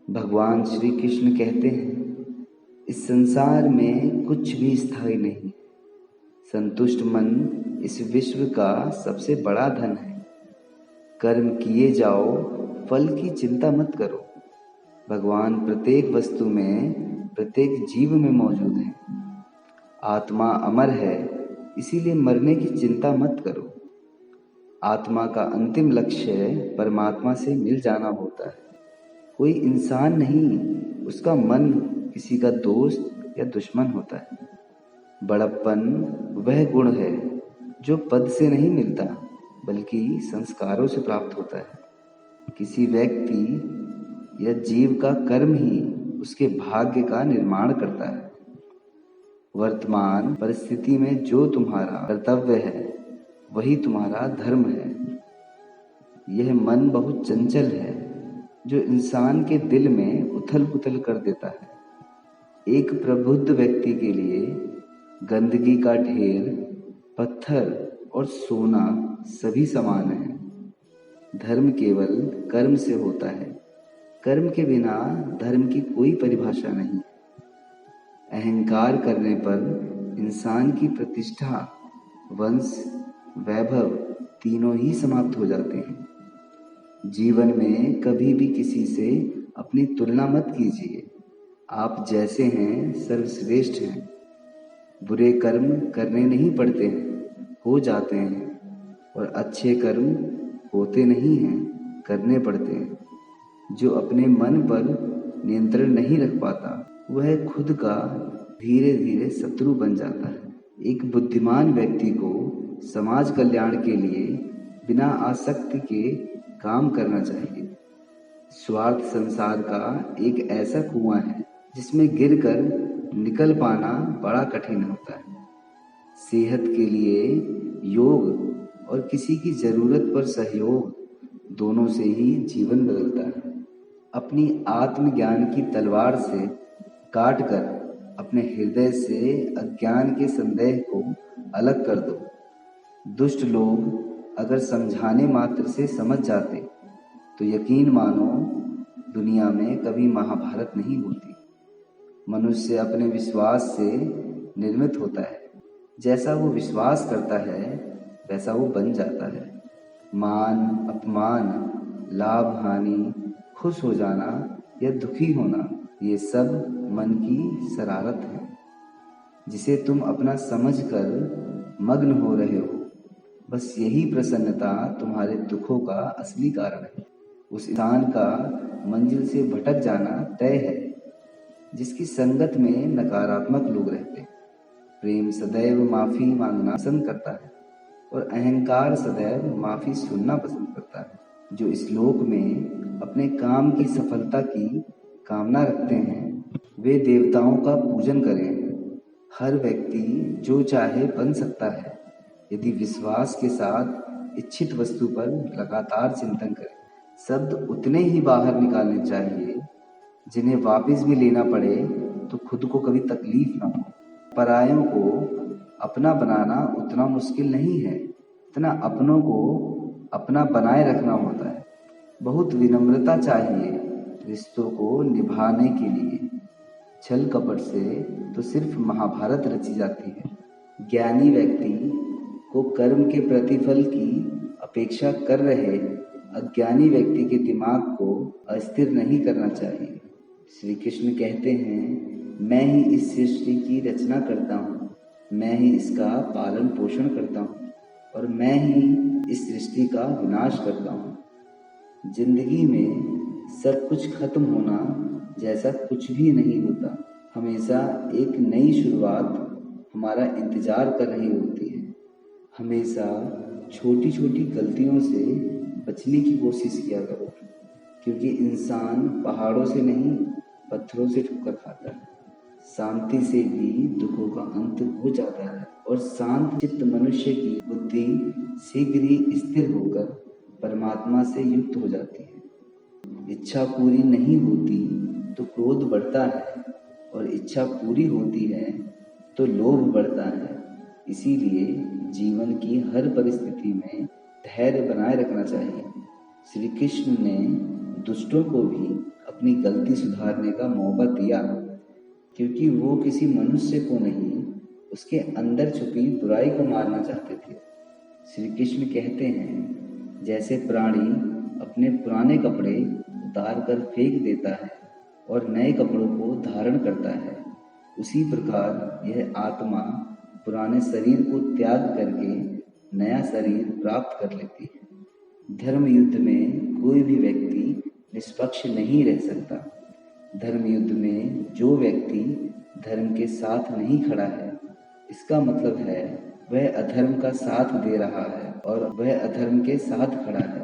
भगवान श्री कृष्ण कहते हैं, इस संसार में कुछ भी स्थायी नहीं। संतुष्ट मन इस विश्व का सबसे बड़ा धन है। कर्म किए जाओ, फल की चिंता मत करो। भगवान प्रत्येक वस्तु में, प्रत्येक जीव में मौजूद है। आत्मा अमर है, इसीलिए मरने की चिंता मत करो। आत्मा का अंतिम लक्ष्य परमात्मा से मिल जाना होता है। कोई इंसान नहीं, उसका मन किसी का दोस्त या दुश्मन होता है। बड़प्पन वह गुण है जो पद से नहीं मिलता, बल्कि संस्कारों से प्राप्त होता है। किसी व्यक्ति या जीव का कर्म ही उसके भाग्य का निर्माण करता है। वर्तमान परिस्थिति में जो तुम्हारा कर्तव्य है, वही तुम्हारा धर्म है। यह मन बहुत चंचल है, जो इंसान के दिल में उथल पुथल कर देता है। एक प्रबुद्ध व्यक्ति के लिए गंदगी का ढेर, पत्थर और सोना सभी समान है। धर्म केवल कर्म से होता है। कर्म के बिना धर्म की कोई परिभाषा नहीं। अहंकार करने पर इंसान की प्रतिष्ठा, वंश, वैभव तीनों ही समाप्त हो जाते हैं। जीवन में कभी भी किसी से अपनी तुलना मत कीजिए। आप जैसे हैं सर्वश्रेष्ठ हैं। बुरे कर्म करने नहीं पड़ते हैं, हो जाते हैं। और अच्छे कर्म होते नहीं हैं, करने पड़ते हैं। जो अपने मन पर नियंत्रण नहीं रख पाता, वह खुद का धीरे धीरे शत्रु बन जाता है। एक बुद्धिमान व्यक्ति को समाज कल्याण के लिए बिना आसक्ति के काम करना चाहिए। स्वार्थ संसार का एक ऐसा कुआं है जिसमें गिरकर निकल पाना बड़ा कठिन होता है। सेहत के लिए योग और किसी की जरूरत पर सहयोग, दोनों से ही जीवन बदलता है। अपनी आत्मज्ञान की तलवार से काटकर अपने हृदय से अज्ञान के संदेह को अलग कर दो। दुष्ट लोग अगर समझाने मात्र से समझ जाते, तो यकीन मानो दुनिया में कभी महाभारत नहीं होती। मनुष्य अपने विश्वास से निर्मित होता है। जैसा वो विश्वास करता है, वैसा वो बन जाता है। मान, अपमान, लाभ, हानि, खुश हो जाना या दुखी होना, ये सब मन की शरारत है, जिसे तुम अपना समझकर मग्न हो रहे हो। बस यही प्रसन्नता तुम्हारे दुखों का असली कारण है। उस इंसान का मंजिल से भटक जाना तय है, जिसकी संगत में नकारात्मक लोग रहते हैं। प्रेम सदैव माफी मांगना पसंद करता है, और अहंकार सदैव माफी सुनना पसंद करता है। जो इस लोक में अपने काम की सफलता की कामना रखते हैं, वे देवताओं का पूजन करें। हर व्यक्ति जो चाहे बन सकता है, यदि विश्वास के साथ इच्छित वस्तु पर लगातार चिंतन करें। शब्द उतने ही बाहर निकालने चाहिए जिन्हें वापस भी लेना पड़े तो खुद को कभी तकलीफ ना हो। परायों को अपना बनाना उतना मुश्किल नहीं है, इतना अपनों को अपना बनाए रखना होता है। बहुत विनम्रता चाहिए रिश्तों को निभाने के लिए। छल कपट से तो सिर्फ महाभारत रची जाती है। ज्ञानी व्यक्ति को कर्म के प्रतिफल की अपेक्षा कर रहे अज्ञानी व्यक्ति के दिमाग को अस्थिर नहीं करना चाहिए। श्री कृष्ण कहते हैं, मैं ही इस सृष्टि की रचना करता हूँ, मैं ही इसका पालन पोषण करता हूँ, और मैं ही इस सृष्टि का विनाश करता हूँ। जिंदगी में सब कुछ खत्म होना जैसा कुछ भी नहीं होता। हमेशा एक नई शुरुआत हमारा इंतजार कर रही होती है। हमेशा छोटी छोटी गलतियों से बचने की कोशिश किया करो, क्योंकि इंसान पहाड़ों से नहीं, पत्थरों से ठोकर खाता है। शांति से भी दुखों का अंत हो जाता है, और शांत चित्त मनुष्य की बुद्धि शीघ्र ही स्थिर होकर परमात्मा से युक्त हो जाती है। इच्छा पूरी नहीं होती तो क्रोध बढ़ता है, और इच्छा पूरी होती है तो लोभ बढ़ता है। इसीलिए जीवन की हर परिस्थिति में धैर्य बनाए रखना चाहिए। श्री कृष्ण ने दुष्टों को भी अपनी गलती सुधारने का मौका दिया, क्योंकि वो किसी मनुष्य को नहीं, उसके अंदर छुपी बुराई को मारना चाहते थे। श्री कृष्ण कहते हैं, जैसे प्राणी अपने पुराने कपड़े उतार कर फेंक देता है और नए कपड़ों को धारण करता है, उसी प्रकार यह आत्मा पुराने शरीर को त्याग करके नया शरीर प्राप्त कर लेती है। धर्म युद्ध में कोई भी व्यक्ति निष्पक्ष नहीं रह सकता। धर्म युद्ध में जो व्यक्ति धर्म के साथ नहीं खड़ा है, इसका मतलब है वह अधर्म का साथ दे रहा है और वह अधर्म के साथ खड़ा है।